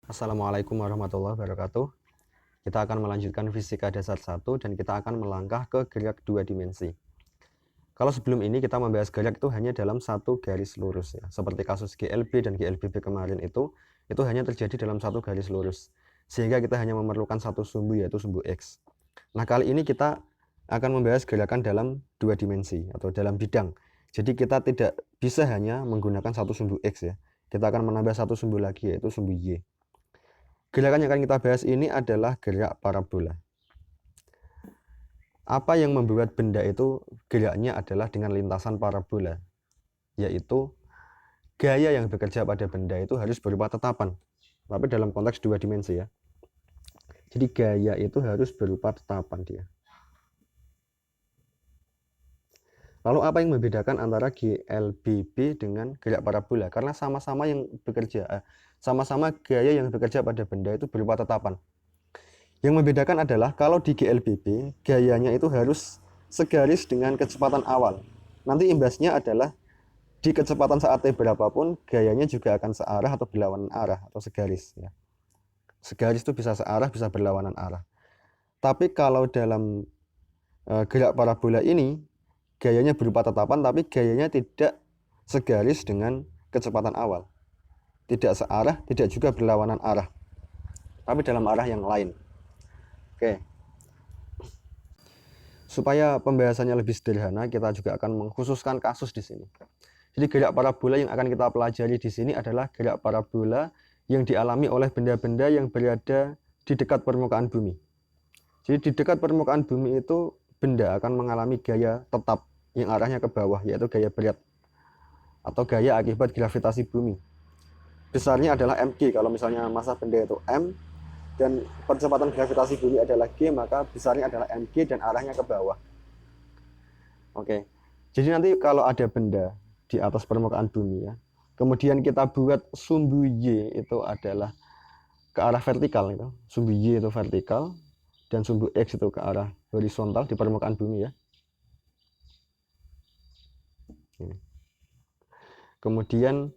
Assalamualaikum warahmatullahi wabarakatuh. Kita akan melanjutkan fisika dasar 1 dan kita akan melangkah ke gerak 2 dimensi. Kalau sebelum ini kita membahas gerak itu hanya dalam satu garis lurus ya. Seperti kasus GLB dan GLBB kemarin itu hanya terjadi dalam satu garis lurus. Sehingga kita hanya memerlukan satu sumbu yaitu sumbu X. Nah, kali ini kita akan membahas gerakan dalam 2 dimensi atau dalam bidang. Jadi kita tidak bisa hanya menggunakan satu sumbu X ya. Kita akan menambah satu sumbu lagi yaitu sumbu Y. Gerakan yang akan kita bahas ini adalah gerak parabola. Apa yang membuat benda itu geraknya adalah dengan lintasan parabola, yaitu gaya yang bekerja pada benda itu harus berupa tetapan, tapi dalam konteks 2 dimensi ya. Jadi gaya itu harus berupa tetapan dia. Lalu apa yang membedakan antara GLBB dengan gerak parabola? Karena sama-sama yang bekerja, sama-sama gaya yang bekerja pada benda itu berupa tetapan. Yang membedakan adalah kalau di GLBB gayanya itu harus segaris dengan kecepatan awal. Nanti imbasnya adalah di kecepatan saat T berapapun gayanya juga akan searah atau berlawanan arah atau segaris ya. Segaris itu bisa searah, bisa berlawanan arah. Tapi kalau dalam gerak parabola ini gayanya berupa tetapan, tapi gayanya tidak segaris dengan kecepatan awal. Tidak searah, tidak juga berlawanan arah, tapi dalam arah yang lain. Oke. Supaya pembahasannya lebih sederhana, kita juga akan mengkhususkan kasus di sini. Jadi gerak parabola yang akan kita pelajari di sini adalah gerak parabola yang dialami oleh benda-benda yang berada di dekat permukaan bumi. Jadi di dekat permukaan bumi itu benda akan mengalami gaya tetap yang arahnya ke bawah, yaitu gaya berat atau gaya akibat gravitasi bumi. Besarnya adalah mg, kalau misalnya massa benda itu m dan percepatan gravitasi bumi adalah g, maka besarnya adalah mg dan arahnya ke bawah. Oke, jadi nanti kalau ada benda di atas permukaan bumi ya, kemudian kita buat sumbu y itu adalah ke arah vertikal, itu sumbu y itu vertikal dan sumbu x itu ke arah horizontal di permukaan bumi ya. Ini. Kemudian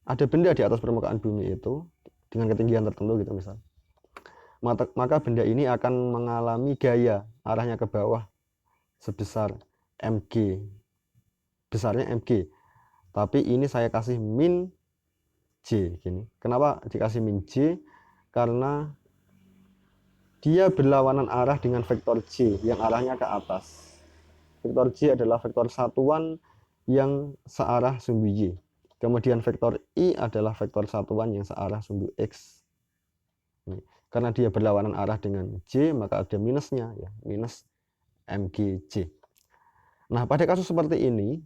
ada benda di atas permukaan bumi itu dengan ketinggian tertentu gitu misal, maka benda ini akan mengalami gaya arahnya ke bawah sebesar mg, besarnya mg, tapi ini saya kasih min j gini. Kenapa dikasih min j? Karena dia berlawanan arah dengan vektor j yang arahnya ke atas. Vektor j adalah vektor satuan yang searah sumbu y. Kemudian vektor i adalah vektor satuan yang searah sumbu x. Karena dia berlawanan arah dengan j, maka ada minusnya ya, minus mgj. Nah, pada kasus seperti ini,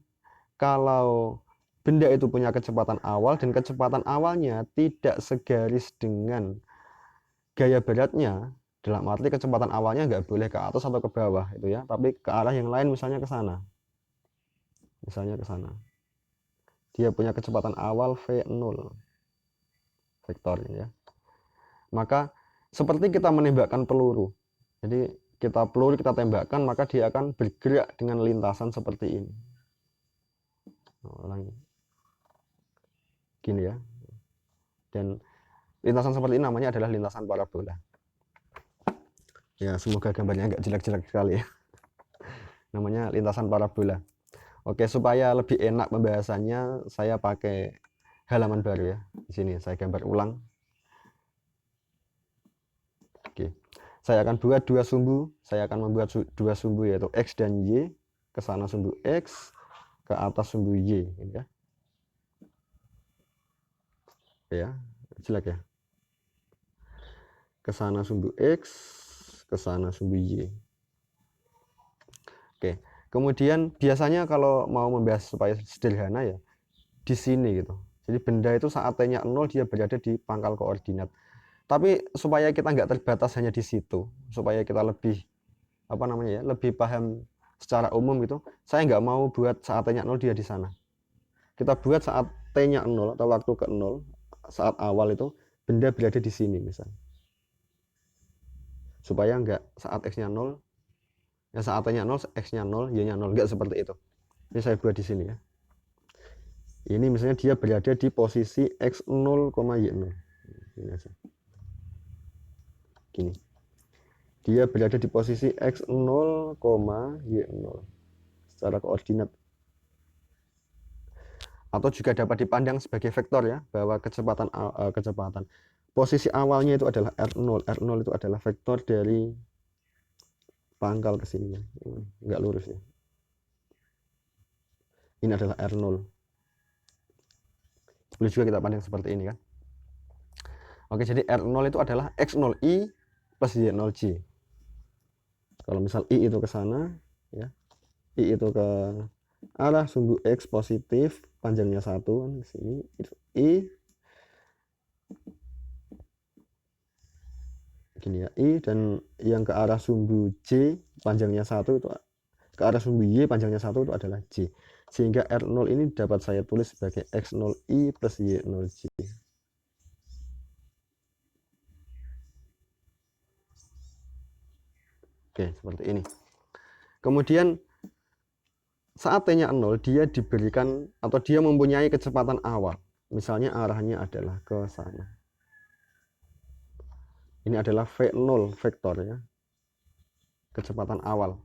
kalau benda itu punya kecepatan awal dan kecepatan awalnya tidak segaris dengan gaya beratnya, dalam arti kecepatan awalnya nggak boleh ke atas atau ke bawah itu ya, tapi ke arah yang lain, misalnya ke sana. Misalnya ke sana. Dia punya kecepatan awal v0 vektornya ya. Maka seperti kita menembakkan peluru. Jadi peluru kita tembakkan, maka dia akan bergerak dengan lintasan seperti ini. Ulangi. Gini ya. Dan lintasan seperti ini namanya adalah lintasan parabola. Ya, semoga gambarnya nggak jelek-jelek sekali ya. Namanya lintasan parabola. Oke, supaya lebih enak pembahasannya, saya pakai halaman baru ya. Di sini saya gambar ulang. Oke. Saya akan buat dua sumbu. Saya akan membuat dua sumbu yaitu x dan y. Ke sana sumbu x, ke atas sumbu y, ya. Ya, jelek ya. Ke sana sumbu x, ke sana sumbu y. Oke. Kemudian biasanya kalau mau membahas supaya sederhana ya, di sini gitu. Jadi benda itu saat t-nya 0 dia berada di pangkal koordinat. Tapi supaya kita nggak terbatas hanya di situ, supaya kita lebih lebih paham secara umum gitu, saya nggak mau buat saat t-nya 0 dia di sana. Kita buat saat t-nya 0 atau waktu ke 0, saat awal itu benda berada di sini misal. Supaya nggak saat x-nya 0, ya saat t-nya 0, x-nya 0, y-nya 0, nggak seperti itu. Ini saya buat di sini ya. Ini misalnya dia berada di posisi x0, y0. Ini aja. Gini. Dia berada di posisi x0, y0 secara koordinat. Atau juga dapat dipandang sebagai vektor ya, bahwa kecepatan posisi awalnya itu adalah R0. R0 itu adalah vektor dari pangkal ke sini ya. Enggak lurus ya. Ini adalah R0. Boleh juga kita pandang seperti ini kan. Oke, jadi R0 itu adalah X0I plus Y0J. Kalau misal I itu ke sana ya. I itu ke arah sumbu X positif, panjangnya 1 kan ke sini. Itu I gini ya, I, dan yang ke arah sumbu J panjangnya 1 itu ke arah sumbu Y panjangnya 1 itu adalah J. Sehingga R0 ini dapat saya tulis sebagai X0I plus Y0J. Oke, seperti ini. Kemudian saat T-nya 0, dia diberikan atau dia mempunyai kecepatan awal. Misalnya arahnya adalah ke sana. Ini adalah V0 vektor ya. Kecepatan awal.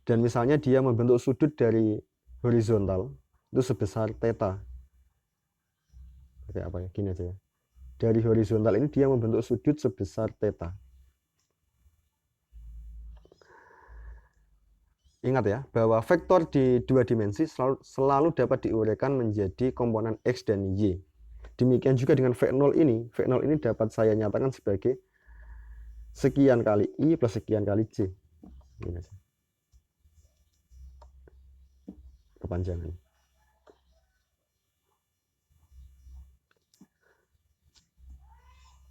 Dan misalnya dia membentuk sudut dari horizontal itu sebesar theta. Oke, apa ya? Gini aja ya. Dari horizontal ini dia membentuk sudut sebesar theta. Ingat ya, bahwa vektor di dua dimensi selalu dapat diuraikan menjadi komponen X dan Y. Demikian juga dengan V0 ini. V0 ini dapat saya nyatakan sebagai sekian kali I plus sekian kali J. Ini aja. Kepanjangan.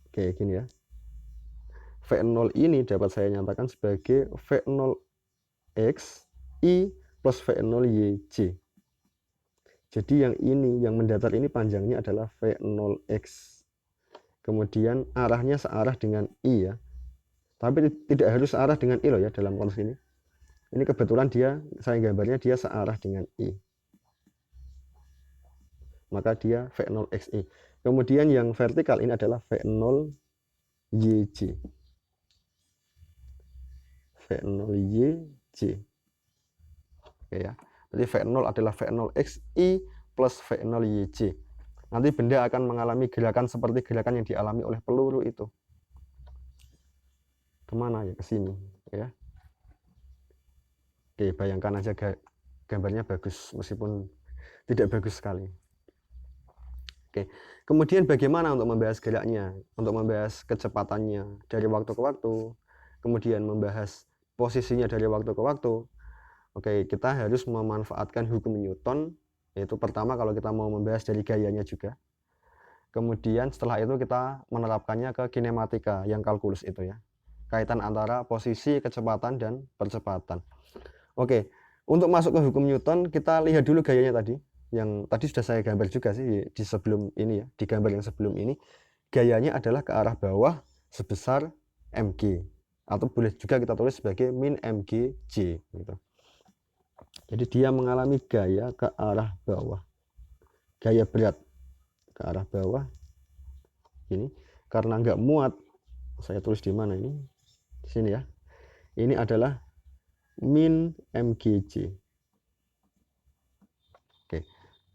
Oke, gini ya. V0 ini dapat saya nyatakan sebagai V0X I plus V0YJ. Jadi yang ini, yang mendatar ini panjangnya adalah V0X. Kemudian arahnya searah dengan I ya. Tapi tidak harus searah dengan I loh ya dalam konteks ini. Ini kebetulan saya gambarnya dia searah dengan I. Maka dia V0XI. Kemudian yang vertikal ini adalah V0YJ. V0YJ. Oke ya. Jadi V0 adalah V0XI plus V0YJ. Nanti benda akan mengalami gerakan seperti gerakan yang dialami oleh peluru itu. Kemana ya? Ke sini ya. Oke, bayangkan aja gambarnya bagus meskipun tidak bagus sekali. Oke. Kemudian bagaimana untuk membahas geraknya, untuk membahas kecepatannya dari waktu ke waktu, kemudian membahas posisinya dari waktu ke waktu. Oke, kita harus memanfaatkan hukum Newton, yaitu pertama kalau kita mau membahas dari gayanya juga. Kemudian setelah itu kita menerapkannya ke kinematika yang kalkulus itu ya. Kaitan antara posisi, kecepatan, dan percepatan. Oke, untuk masuk ke hukum Newton, kita lihat dulu gayanya tadi. Yang tadi sudah saya gambar juga sih di sebelum ini ya, di gambar yang sebelum ini. Gayanya adalah ke arah bawah sebesar mg. Atau boleh juga kita tulis sebagai min mgj gitu. Jadi dia mengalami gaya ke arah bawah. Gaya berat ke arah bawah. Ini karena nggak muat, saya tulis di mana ini? Di sini ya. Ini adalah min mgj. Oke,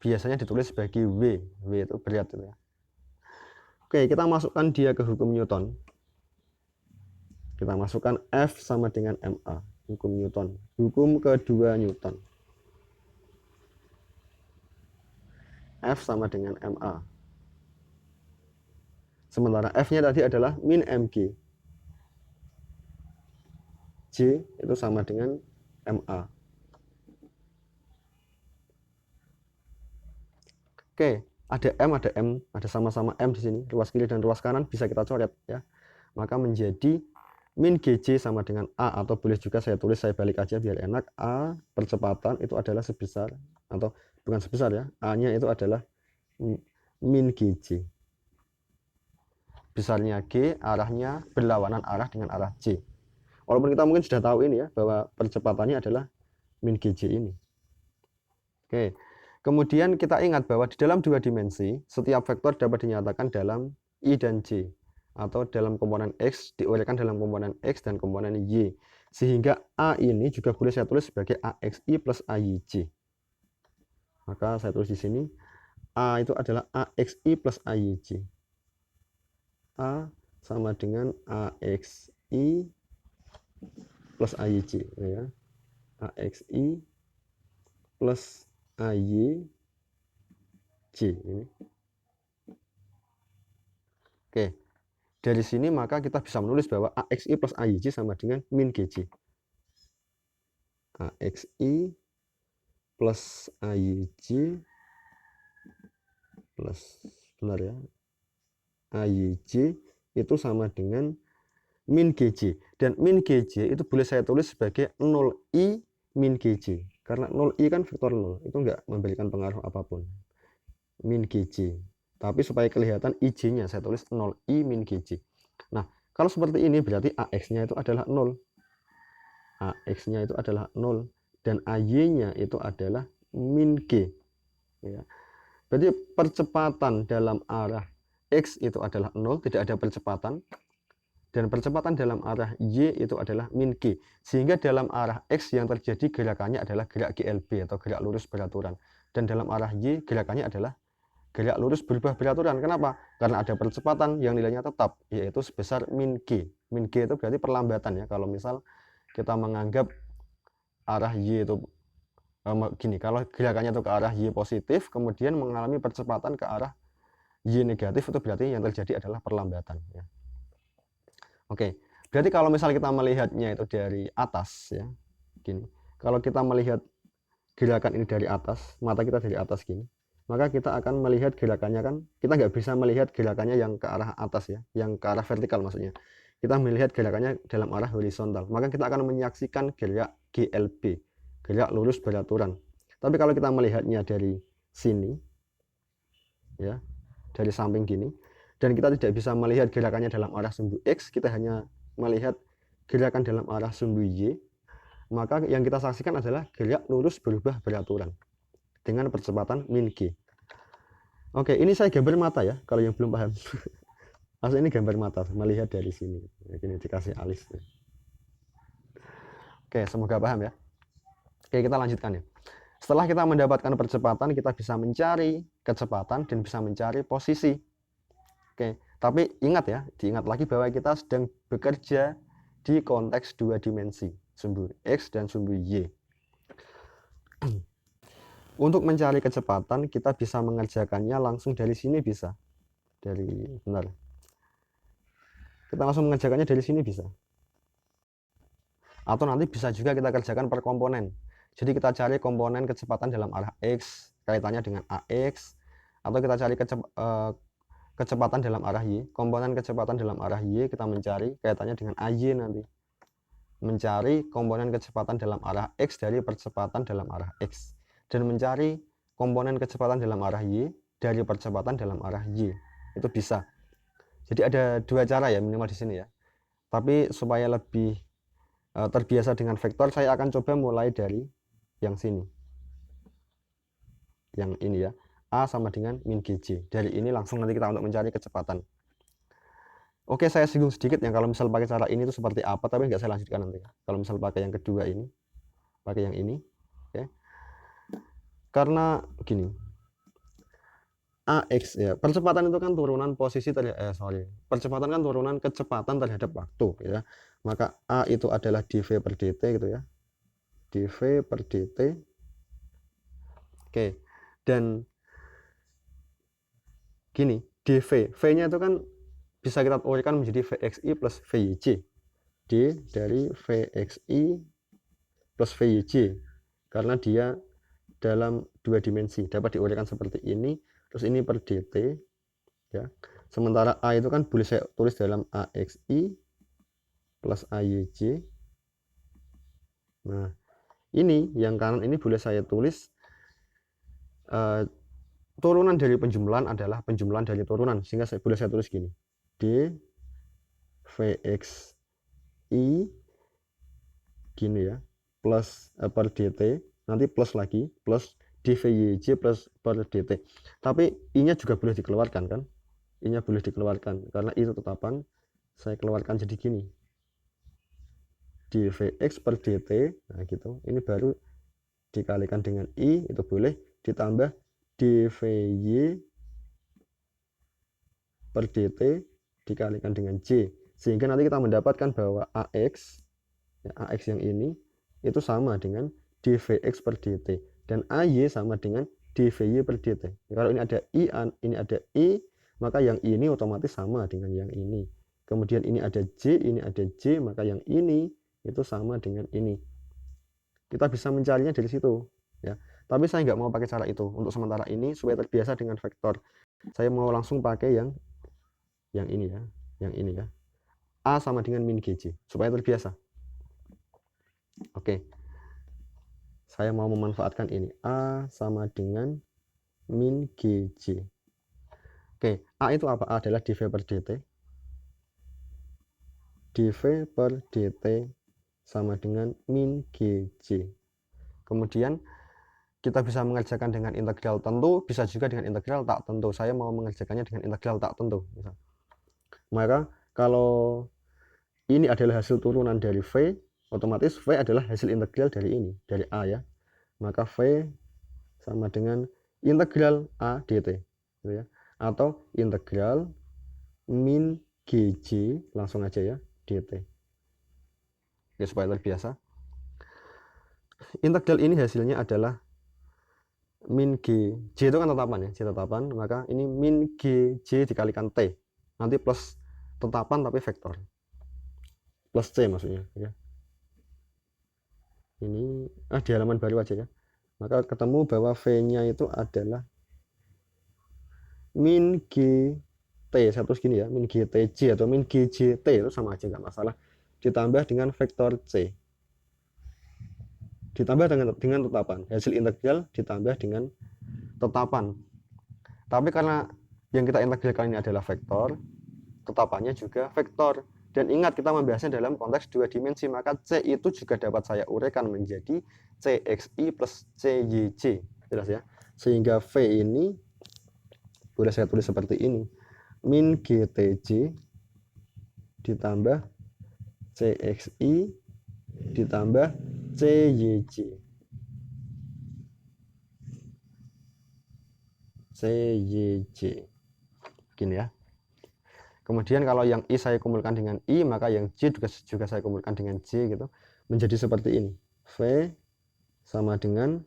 biasanya ditulis sebagai W. W itu berat itu ya. Oke, kita masukkan dia ke hukum Newton. Kita masukkan F sama dengan MA. Hukum Newton. Hukum kedua Newton. F sama dengan MA. Sementara F-nya tadi adalah min mg. J itu sama dengan MA. Oke, ada M, ada sama-sama M di sini. Ruas kiri dan ruas kanan bisa kita coret ya. Maka menjadi min GJ sama dengan A, atau boleh juga saya tulis, saya balik aja biar enak. A percepatan itu adalah sebesar, atau bukan sebesar ya, A-nya itu adalah min GJ. Besarnya G, arahnya berlawanan arah dengan arah J. Walaupun kita mungkin sudah tahu ini ya, bahwa percepatannya adalah min GJ ini. Oke. Kemudian kita ingat bahwa di dalam dua dimensi, setiap vektor dapat dinyatakan dalam I dan J, atau dalam komponen X diuraikan dalam komponen X dan komponen Y, sehingga A ini juga boleh saya tulis sebagai AXI plus AYJ. Maka saya tulis di sini A itu adalah AXI plus AYJ. A sama dengan AXI plus AYJ, ya. AXI plus AYJ ini. Oke, dari sini maka kita bisa menulis bahwa AXI plus AYJ sama dengan min GJ. AXI plus AYJ plus, benar ya, AYJ itu sama dengan min GJ, dan min GJ itu boleh saya tulis sebagai 0I min GJ, karena 0I kan vektor 0, itu enggak memberikan pengaruh apapun, min GJ. Tapi supaya kelihatan IJ-nya saya tulis 0I min GJ. Nah, kalau seperti ini berarti AX-nya itu adalah 0. AX-nya itu adalah 0 dan AY-nya itu adalah min G. Ya. Berarti percepatan dalam arah X itu adalah 0, tidak ada percepatan. Dan percepatan dalam arah Y itu adalah min G. Sehingga dalam arah X yang terjadi gerakannya adalah gerak GLB atau gerak lurus beraturan. Dan dalam arah Y gerakannya adalah gerak lurus berubah beraturan. Kenapa? Karena ada percepatan yang nilainya tetap, yaitu sebesar min G. Min G itu berarti perlambatan ya. Kalau misal kita menganggap arah Y itu gini, kalau gerakannya itu ke arah Y positif, kemudian mengalami percepatan ke arah Y negatif, itu berarti yang terjadi adalah perlambatan ya. Oke, berarti kalau misal kita melihatnya itu dari atas ya, gini. Kalau kita melihat gerakan ini dari atas, mata kita dari atas gini, maka kita akan melihat gerakannya kan, kita nggak bisa melihat gerakannya yang ke arah atas ya, yang ke arah vertikal maksudnya. Kita melihat gerakannya dalam arah horizontal, maka kita akan menyaksikan gerak GLB, gerak lurus beraturan. Tapi kalau kita melihatnya dari sini, ya, dari samping gini, dan kita tidak bisa melihat gerakannya dalam arah sumbu X, kita hanya melihat gerakan dalam arah sumbu Y, maka yang kita saksikan adalah gerak lurus berubah beraturan dengan percepatan min G. Oke, ini saya gambar mata ya, kalau yang belum paham. Maksudnya ini gambar mata, melihat dari sini. Ini dikasih alis. Oke, semoga paham ya. Oke, kita lanjutkan ya. Setelah kita mendapatkan percepatan, kita bisa mencari kecepatan dan bisa mencari posisi. Oke, tapi ingat ya, diingat lagi bahwa kita sedang bekerja di konteks dua dimensi, sumbu X dan sumbu Y. Untuk mencari kecepatan, kita bisa mengerjakannya langsung dari sini bisa. Benar. Kita langsung mengerjakannya dari sini bisa. Atau nanti bisa juga kita kerjakan per komponen. Jadi kita cari komponen kecepatan dalam arah X, kaitannya dengan AX, atau kita cari kecepatan dalam arah Y, komponen kecepatan dalam arah Y kita mencari kaitannya dengan AY nanti. Mencari komponen kecepatan dalam arah X dari percepatan dalam arah X. Dan mencari komponen kecepatan dalam arah Y dari percepatan dalam arah Y. Itu bisa. Jadi ada dua cara ya minimal di sini ya. Tapi supaya lebih terbiasa dengan vektor, saya akan coba mulai dari yang sini. Yang ini ya. A sama dengan min GJ. Dari ini langsung nanti kita untuk mencari kecepatan. Oke, saya singgung sedikit yang kalau misal pakai cara ini itu seperti apa, tapi nggak saya lanjutkan nanti. Kalau misal pakai yang kedua ini, pakai yang ini, oke. Karena gini, AX ya, percepatan itu kan turunan posisi percepatan kan turunan kecepatan terhadap waktu ya. Maka A itu adalah dv per dt gitu ya, dv per dt. Oke, dan gini, dv, v-nya itu kan bisa kita uraikan menjadi vxi plus vyj. D dari vxi plus vyj, karena dia dalam dua dimensi, dapat diuraikan seperti ini. Terus ini per dt ya. Sementara A itu kan boleh saya tulis dalam AXI plus AYJ. Nah, ini yang kanan ini boleh saya tulis turunan dari penjumlahan adalah penjumlahan dari turunan, sehingga boleh saya tulis gini. D VXI gini ya, plus per dt, nanti plus lagi, plus dvyj plus per dt. Tapi I nya juga boleh dikeluarkan kan, I-nya boleh dikeluarkan karena I itu tetapan, saya keluarkan jadi gini, dvx per dt, nah gitu, ini baru dikalikan dengan I, itu boleh ditambah dvy per dt dikalikan dengan J, sehingga nanti kita mendapatkan bahwa AX, ya, AX yang ini itu sama dengan dvx per dt, dan AY sama dengan dvy per dt. Kalau ini ada I, ini ada I, maka yang ini otomatis sama dengan yang ini. Kemudian ini ada J, ini ada J, maka yang ini itu sama dengan ini. Kita bisa mencarinya dari situ, ya. Tapi saya nggak mau pakai cara itu untuk sementara ini supaya terbiasa dengan vektor. Saya mau langsung pakai yang ini ya, yang ini ya. A sama dengan min GJ supaya terbiasa. Oke. Saya mau memanfaatkan ini. A sama dengan min GJ. Oke, A itu apa? A adalah dv per dt. dv per dt sama dengan min GJ. Kemudian kita bisa mengerjakan dengan integral tentu, bisa juga dengan integral tak tentu. Saya mau mengerjakannya dengan integral tak tentu. Maka kalau ini adalah hasil turunan dari V, otomatis V adalah hasil integral dari ini, dari A ya. Maka V sama dengan integral A dt, gitu ya. Atau integral min GJ, langsung aja ya, dt. Oke, supaya terbiasa. Integral ini hasilnya adalah min G. J itu kan tetapan ya, J tetapan, maka ini min GJ dikalikan T. Nanti plus tetapan tapi vektor. Plus C maksudnya ya. Ini di halaman baru aja ya. Maka ketemu bahwa V-nya itu adalah min GT, satu segini ya, min GTJ atau min GJT, itu sama aja nggak masalah, ditambah dengan vektor C, ditambah dengan tetapan, hasil integral ditambah dengan tetapan. Tapi karena yang kita integralkan ini adalah vektor, tetapannya juga vektor. Dan ingat kita membahasnya dalam konteks dua dimensi, maka C itu juga dapat saya uraikan menjadi CXI plus CYJ. Jelas ya? Sehingga V ini boleh saya tulis seperti ini. Min GTJ ditambah CXI ditambah CYJ. CYJ. Begini ya. Kemudian kalau yang I saya kumpulkan dengan I, maka yang J juga saya kumpulkan dengan J gitu. Menjadi seperti ini. V sama dengan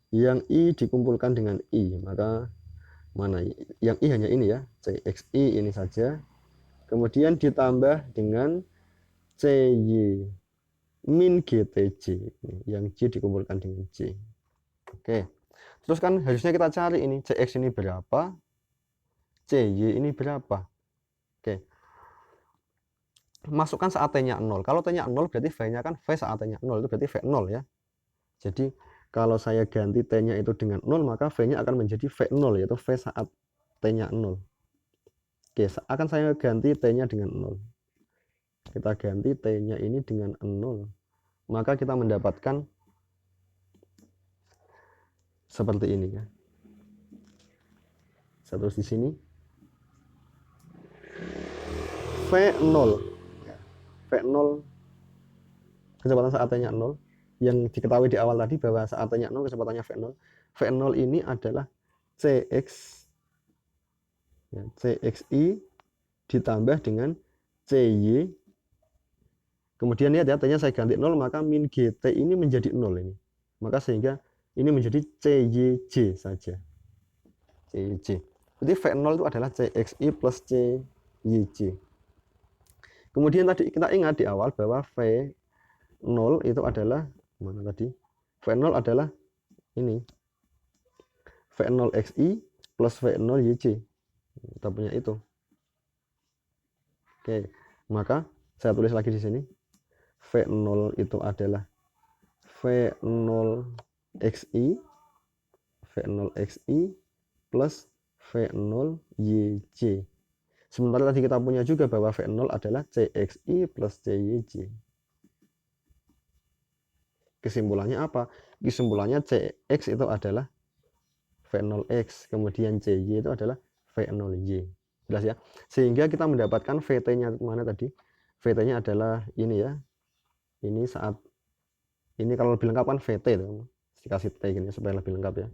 yang I dikumpulkan dengan I. Maka mana yang I hanya ini ya, CXI ini saja. Kemudian ditambah dengan CY min GTJ. Yang J dikumpulkan dengan J. Oke. Terus kan harusnya kita cari ini CX ini berapa, CY ini berapa. Oke. Masukkan saat T-nya 0. Kalau T-nya 0 berarti V-nya kan V saat T-nya 0, itu berarti V0 ya. Jadi kalau saya ganti T-nya itu dengan 0, maka V-nya akan menjadi V0, yaitu V saat T-nya 0. Oke, akan saya ganti T-nya dengan 0. Kita ganti T-nya ini dengan 0. Maka kita mendapatkan seperti ini ya. Saya tulis di sini. V0 kecepatan saat T-nya 0, yang diketahui di awal tadi bahwa saat T-nya 0 kecepatannya V0. V0 ini adalah CX ya, CXI ditambah dengan CY, kemudian lihat ya, T-nya saya ganti 0, maka min GT ini menjadi 0 ini, maka sehingga ini menjadi CYJ saja, CYJ. Jadi V0 itu adalah CXI plus CYJ. Kemudian tadi kita ingat di awal bahwa V0 itu adalah mana tadi? V0 adalah ini. V0XI plus V0YJ. Kita punya itu. Oke, maka saya tulis lagi di sini. V0 itu adalah V0XI plus V0YJ. Sementara tadi kita punya juga bahwa V0 adalah CXI plus CYJ. Kesimpulannya apa? Kesimpulannya CX itu adalah V0X, kemudian CY itu adalah V0Y. Jelas ya. Sehingga kita mendapatkan VT-nya mana tadi? VT-nya adalah ini ya. Ini saat ini kalau lebih lengkap kan VT itu. Dikasih T gini supaya lebih lengkap ya.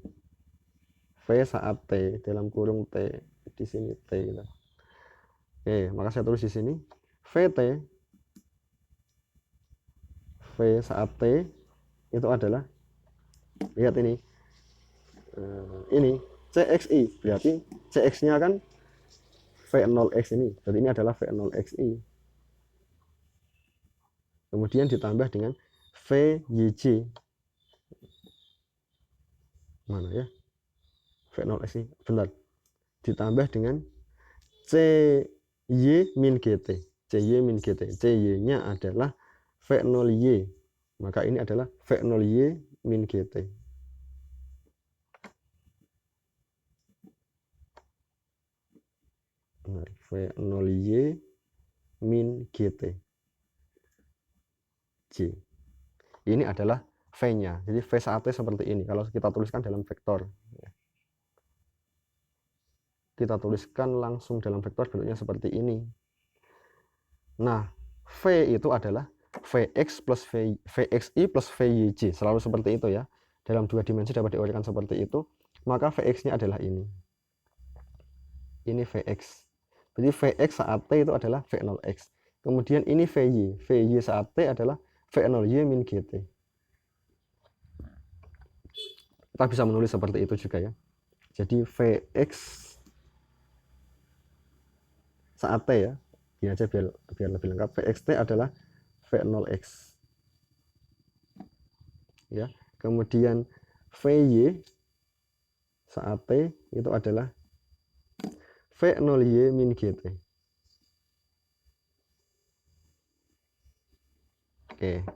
V saat T dalam kurung T di sini T gitu. Oke, maka saya tulis di sini VT V saat T itu adalah, lihat ini CXI, berarti CX-nya kan V0X ini, jadi ini adalah V0XI, kemudian ditambah dengan VYJ, mana ya V0XI, bentar, ditambah dengan CY min GT, CY min GT, CY-nya adalah V0Y, maka ini adalah V0Y min GT. V0Y min GT J. Ini adalah V-nya. Jadi V saat T seperti ini. Kalau kita tuliskan dalam vektor, kita tuliskan langsung dalam vektor bentuknya seperti ini. Nah, V itu adalah Vx plus Vxi plus Vyj. Selalu seperti itu ya. Dalam dua dimensi dapat diuraikan seperti itu. Maka Vx-nya adalah ini. Ini Vx. Jadi Vx saat T itu adalah V0x. Kemudian ini Vy. Vy saat T adalah V0y min GT. Kita bisa menulis seperti itu juga ya. Jadi Vx saat T ya. Ini aja biar lebih lengkap. Vxt adalah V0x. Ya. Kemudian Vy saat T itu adalah V0y min GT. Oke.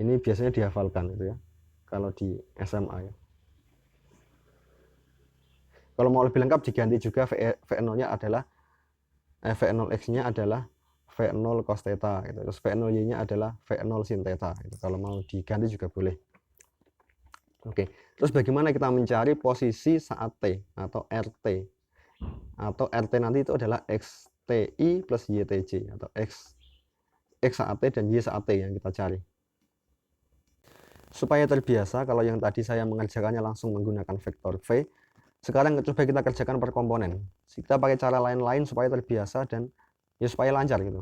Ini biasanya dihafalkan itu ya. Kalau di SMA ya. Kalau mau lebih lengkap diganti juga V0-nya adalah V0x-nya adalah V0 cos theta gitu. Terus V0y-nya adalah V0 sin theta gitu. Kalau mau diganti juga boleh. Oke. Terus bagaimana kita mencari posisi saat T atau RT? Atau RT nanti itu adalah XTI plus YTJ atau X saat T dan Y saat T yang kita cari. Supaya terbiasa, kalau yang tadi saya mengerjakannya langsung menggunakan vektor V, sekarang coba kita kerjakan per komponen. Kita pakai cara lain-lain supaya terbiasa dan ya supaya lancar gitu.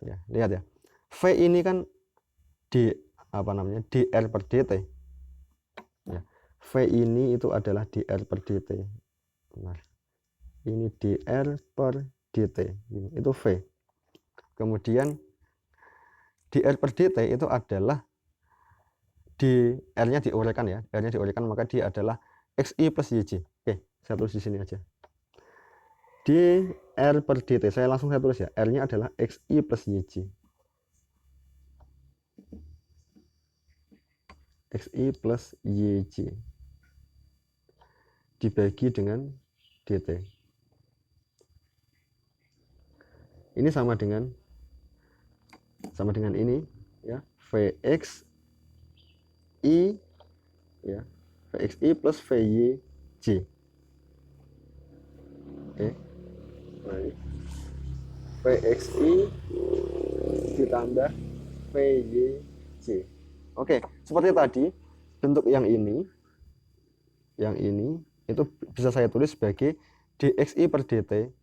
Ya, lihat ya. V ini kan dr per dt. Ya. V ini itu adalah dr per dt. Nah, ini dr per dt. Itu V. Kemudian dr per dt itu adalah R-nya diuraikan ya. R-nya diuraikan maka dia adalah XI plus YJ. Oke, saya tulis di sini aja. dr per dt, saya tulis ya. R-nya adalah XI plus YJ. XI plus YJ dibagi dengan dt. Ini sama dengan ini ya, Vx I ya, Vxi plus Vyj. Oke. Nah, Vxi ditambah Vyj. Oke, seperti tadi bentuk yang ini itu bisa saya tulis sebagai dxi per dt,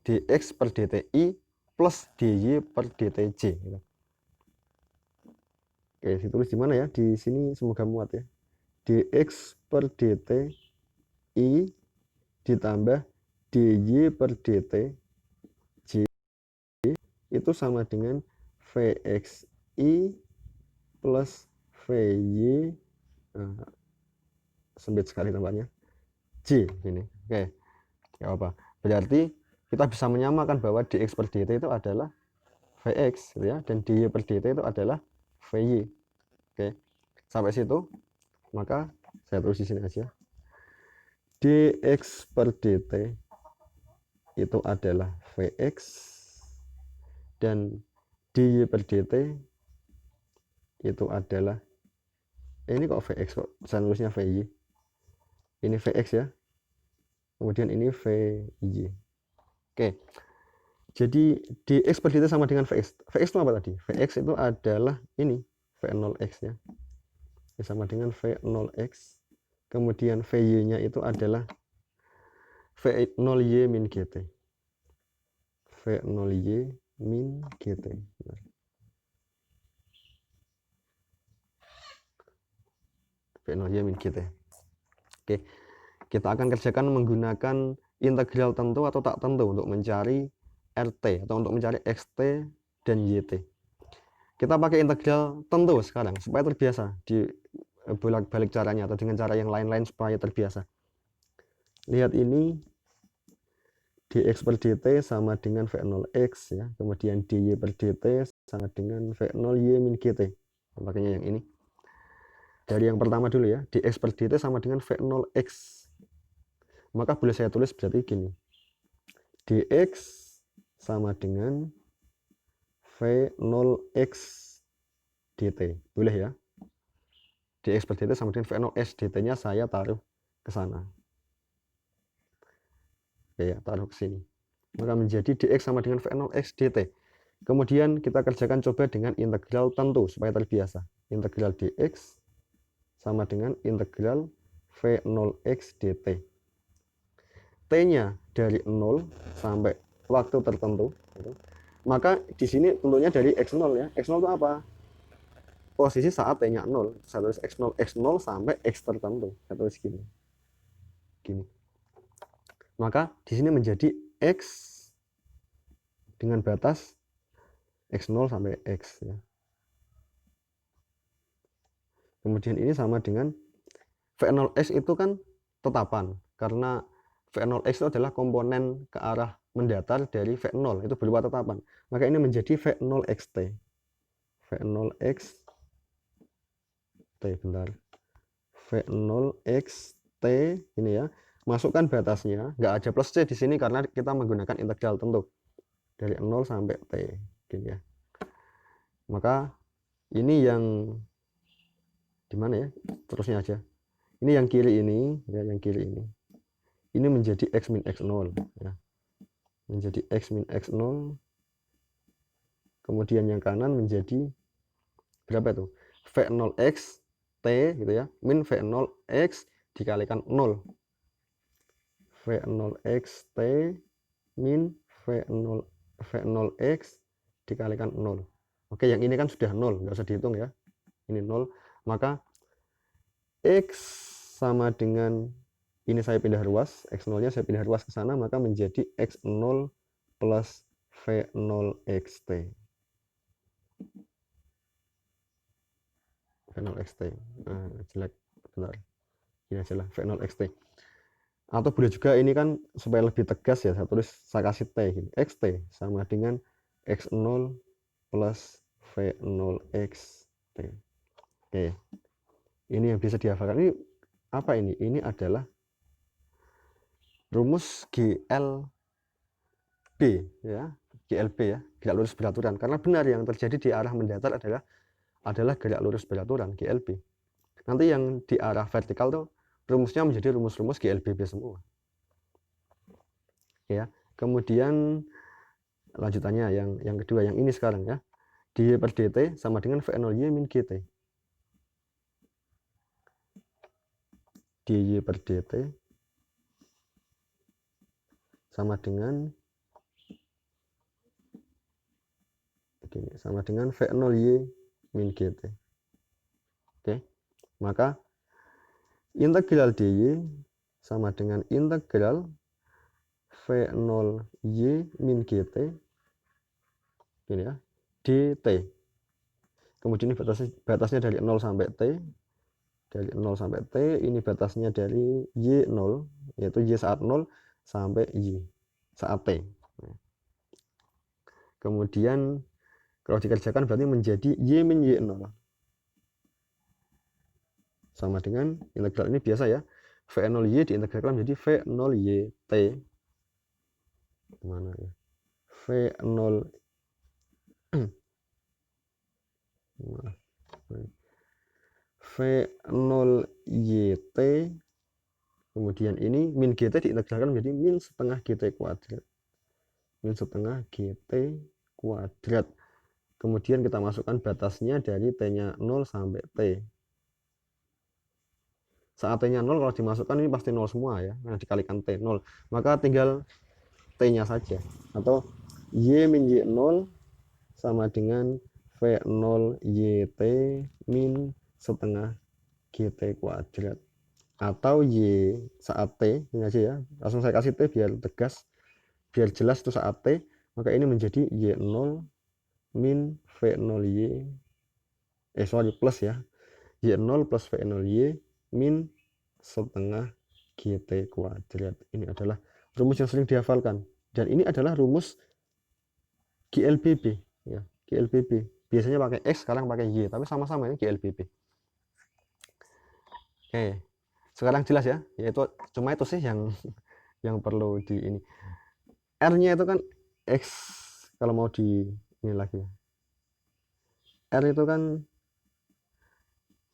dx per dti plus dy per dtj gitu. Oke, ditulis di mana ya? Di sini semoga muat ya. Dx per dt I ditambah dy per dt j itu sama dengan Vxi plus Vy, sempit sekali tampaknya, J ini. Oke, nggak apa. Berarti kita bisa menyamakan bahwa dx per dt itu adalah Vx gitu ya, dan dy per dt itu adalah Vy. Oke, sampai situ. Maka saya tulis di sini aja. Dx per dt itu adalah Vx dan dy per dt itu adalah ini kok Vx kok saya nulisnya Vy. Ini Vx ya. kemudian ini VY. Oke, jadi dx per dt sama dengan Vx. Vx itu apa tadi? Vx itu adalah ini V0x ya. Ini sama dengan V0x. Kemudian Vy-nya itu adalah V0y min gt. V0y min gt. V0y min gt. Oke, kita akan kerjakan menggunakan integral tentu atau tak tentu untuk mencari RT atau untuk mencari XT dan YT. Kita pakai integral tentu sekarang supaya terbiasa di bolak-balik caranya atau dengan cara yang lain-lain supaya terbiasa. Lihat ini dx per dt sama dengan V0x ya. Kemudian dy per dt sama dengan V0y min gt. Pakainya yang ini. Dari yang pertama dulu ya, dx per dt sama dengan V0x. Maka boleh saya tulis berarti gini. Dx sama dengan V0x dt. Boleh ya? Dx per dt sama dengan V0x dt-nya saya taruh ke sana. Oke ya, taruh ke sini. Maka menjadi dx sama dengan V0x dt. Kemudian kita kerjakan coba dengan integral tentu supaya terbiasa. Integral dx sama dengan integral V0x dt. T-nya dari 0 sampai waktu tertentu. Maka di sini tentunya dari x0 ya. X0 itu apa? Posisi saat T-nya 0. Saya tulis x0, x0 sampai x tertentu. Saya tulis gini. Gini. Maka di sini menjadi x dengan batas x0 sampai x ya. Kemudian ini sama dengan V0x itu kan tetapan karena V0x itu adalah komponen ke arah mendatar dari V0 itu berupa tetapan. Maka ini menjadi V0xt. V0xt bentar. V0xt ini ya. Masukkan batasnya, nggak ada plus C di sini karena kita menggunakan integral tentu. Dari 0 sampai T gini ya. Maka ini yang di mana ya? Terusnya aja. Ini yang kiri ini ya, yang kiri ini. Ini menjadi x min x0 ya. Menjadi x min x0. Kemudian yang kanan menjadi berapa itu? V0x T gitu ya, min V0x dikalikan 0. V0x T min V0x dikalikan 0. Oke, yang ini kan sudah 0, nggak usah dihitung ya. Ini 0, maka x sama dengan ini saya pindah ruas, x0-nya saya pindah ruas ke sana, maka menjadi x0 plus V0xt. V0xt. Nah, jelek, benar. Ini aja lah, V0xt. Atau boleh juga ini kan supaya lebih tegas ya, saya kasih T gini. Xt sama dengan x0 plus V0xt. Oke. Ini yang bisa dihafalkan. Ini apa ini? Ini adalah rumus GLB ya, GLB ya, gerak lurus beraturan. Karena benar yang terjadi di arah mendatar adalah gerak lurus beraturan GLB. Nanti yang di arah vertikal tuh rumusnya menjadi rumus-rumus GLBB semua. Ya. Kemudian lanjutannya yang kedua, yang ini sekarang ya. dy per dt sama dengan V0y min gt. dy per dt sama dengan begini, sama dengan V0y min gt. Oke. Maka integral dy sama dengan integral V0y min gt ini ya, dt. Kemudian ini batasnya dari 0 sampai t. Dari 0 sampai t, ini batasnya dari y0, yaitu y saat 0 sampai y saat t. Kemudian kalau dikerjakan berarti menjadi y min y0 sama dengan integral ini biasa ya, V0y diintegralkan menjadi V0yt. Mana ya? V0 V0yt Kemudian ini min GT diintegralkan menjadi min setengah GT kuadrat. Min setengah GT kuadrat. Kemudian kita masukkan batasnya dari T-nya 0 sampai T. Saat T-nya 0 kalau dimasukkan ini pasti 0 semua ya. Karena dikalikan T 0. Maka tinggal T-nya saja. Atau Y min Y0 sama dengan V0 YT min setengah GT kuadrat. Atau Y saat T, ini aja ya. Langsung saya kasih T biar tegas. Biar jelas itu saat T. Maka ini menjadi Y0 min V0Y. Plus ya. Y0 plus V0Y min setengah GT kuadrat. Ini adalah rumus yang sering dihafalkan. Dan ini adalah rumus GLBB. Ya, GLBB. Biasanya pakai X, sekarang pakai Y. Tapi sama-sama ini GLBB. Oke. Sekarang jelas ya. Yaitu cuma itu sih yang perlu di ini. R-nya itu kan X. Kalau mau di ini lagi. R itu kan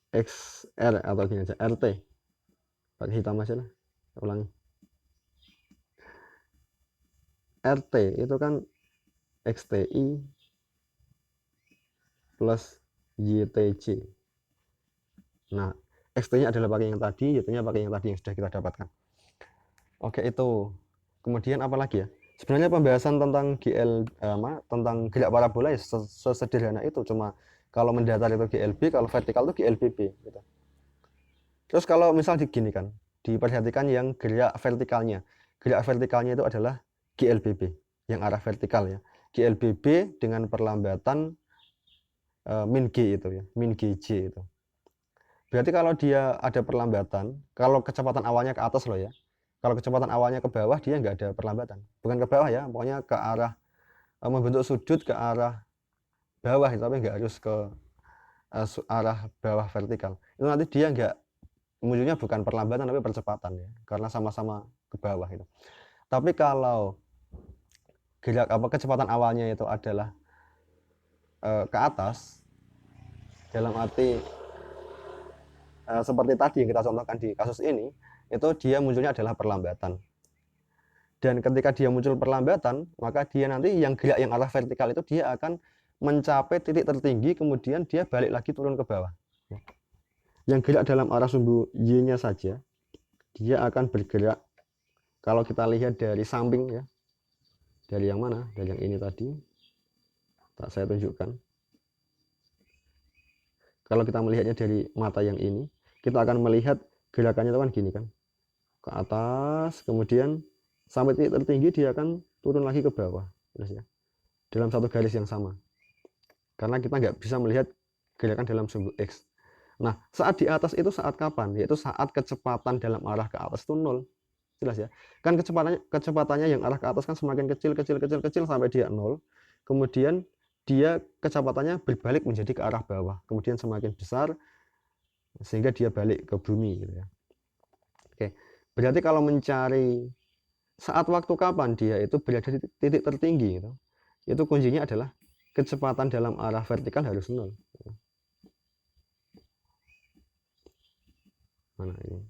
XR atau gini aja. RT. Pakai hitam aja lah. Ulangi. RT itu kan XTI plus YTC. Nah, XT-nya adalah pakai yang tadi, YT-nya pakai yang tadi yang sudah kita dapatkan. Oke, itu. Kemudian apa lagi ya? Sebenarnya pembahasan tentang tentang gerak parabola ya sesederhana itu, cuma kalau mendatar itu GLB, kalau vertikal itu GLBB gitu. Terus kalau misal digini kan, diperhatikan yang gerak vertikalnya. Gerak vertikalnya itu adalah GLBB, yang arah vertikal ya. GLBB dengan perlambatan min G itu ya, min GJ itu. Berarti kalau dia ada perlambatan, kalau kecepatan awalnya ke atas loh ya. Kalau kecepatan awalnya ke bawah dia nggak ada perlambatan. Bukan ke bawah ya, pokoknya ke arah membentuk sudut ke arah bawah, tapi nggak harus ke arah bawah vertikal. Itu nanti dia nggak munculnya bukan perlambatan tapi percepatan ya, karena sama-sama ke bawah itu. Tapi kalau kecepatan awalnya itu adalah ke atas, dalam arti seperti tadi yang kita contohkan di kasus ini, itu dia munculnya adalah perlambatan. Dan ketika dia muncul perlambatan, maka dia nanti yang gerak yang arah vertikal itu dia akan mencapai titik tertinggi, kemudian dia balik lagi turun ke bawah. Yang gerak dalam arah sumbu Y-nya saja, dia akan bergerak, kalau kita lihat dari samping ya, dari yang mana? Dari yang ini tadi, tak saya tunjukkan. Kalau kita melihatnya dari mata yang ini, kita akan melihat gerakannya itu kan gini kan, ke atas, kemudian sampai titik tertinggi dia akan turun lagi ke bawah, ya, dalam satu garis yang sama. Karena kita nggak bisa melihat gerakan dalam sumbu X. Nah, saat di atas itu saat kapan? Yaitu saat kecepatan dalam arah ke atas itu 0. Jelas ya. Kan kecepatannya yang arah ke atas kan semakin kecil sampai dia 0. Kemudian dia kecepatannya berbalik menjadi ke arah bawah. Kemudian semakin besar sehingga dia balik ke bumi gitu ya. Oke. Berarti kalau mencari saat waktu kapan dia itu berada di titik tertinggi gitu, itu kuncinya adalah kecepatan dalam arah vertikal harus 0. Mana ini?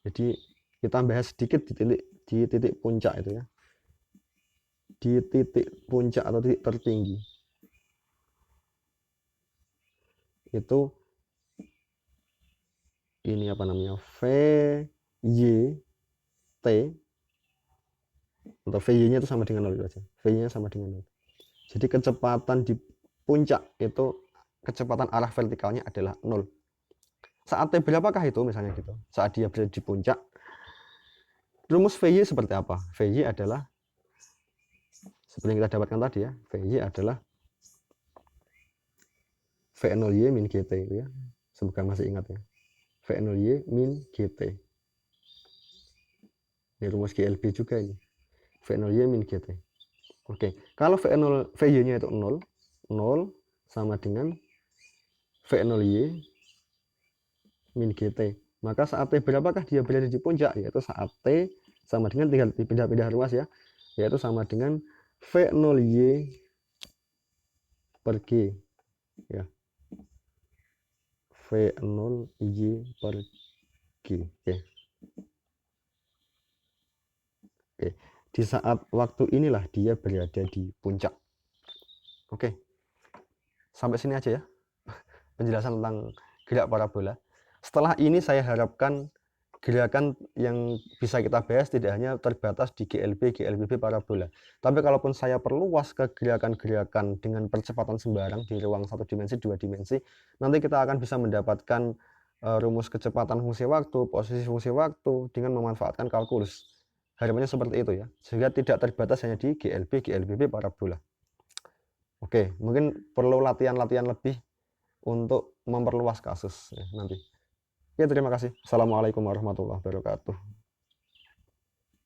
Jadi kita bahas sedikit di titik puncak itu ya. Di titik puncak atau titik tertinggi itu ini apa namanya? VYT atau VY-nya itu sama dengan 0 aja. VY-nya sama dengan 0. Jadi kecepatan di puncak itu kecepatan arah vertikalnya adalah 0. Saat T berapakah itu misalnya gitu? Saat dia berada di puncak, rumus VY seperti apa? VY adalah seperti yang kita dapatkan tadi ya. VY adalah V0Y min GT itu ya. Semoga masih ingat ya. V0Y min GT. Ini rumus GLB juga ini. V0Y min GT. Oke, kalau VY-nya itu 0, 0 sama dengan V0Y min GT. Maka saat T berapakah dia berada di puncak? Yaitu saat T sama dengan, tinggal dipindah-pindah ruas ya, yaitu sama dengan V0Y per G ya. V0Y per G. Oke. Oke, di saat waktu inilah dia berada di puncak. Oke, sampai sini aja ya penjelasan tentang gerak parabola. Setelah ini saya harapkan gerakan yang bisa kita bahas tidak hanya terbatas di GLB, GLBB parabola. Tapi kalaupun saya perluas ke gerakan-gerakan dengan percepatan sembarang di ruang 1 dimensi, 2 dimensi, nanti kita akan bisa mendapatkan rumus kecepatan fungsi waktu, posisi fungsi waktu dengan memanfaatkan kalkulus. Harapannya seperti itu ya, sehingga tidak terbatas hanya di GLB, GLBB parabola. Oke, mungkin perlu latihan-latihan lebih untuk memperluas kasus ya, nanti. Ya, terima kasih. Assalamualaikum warahmatullahi wabarakatuh.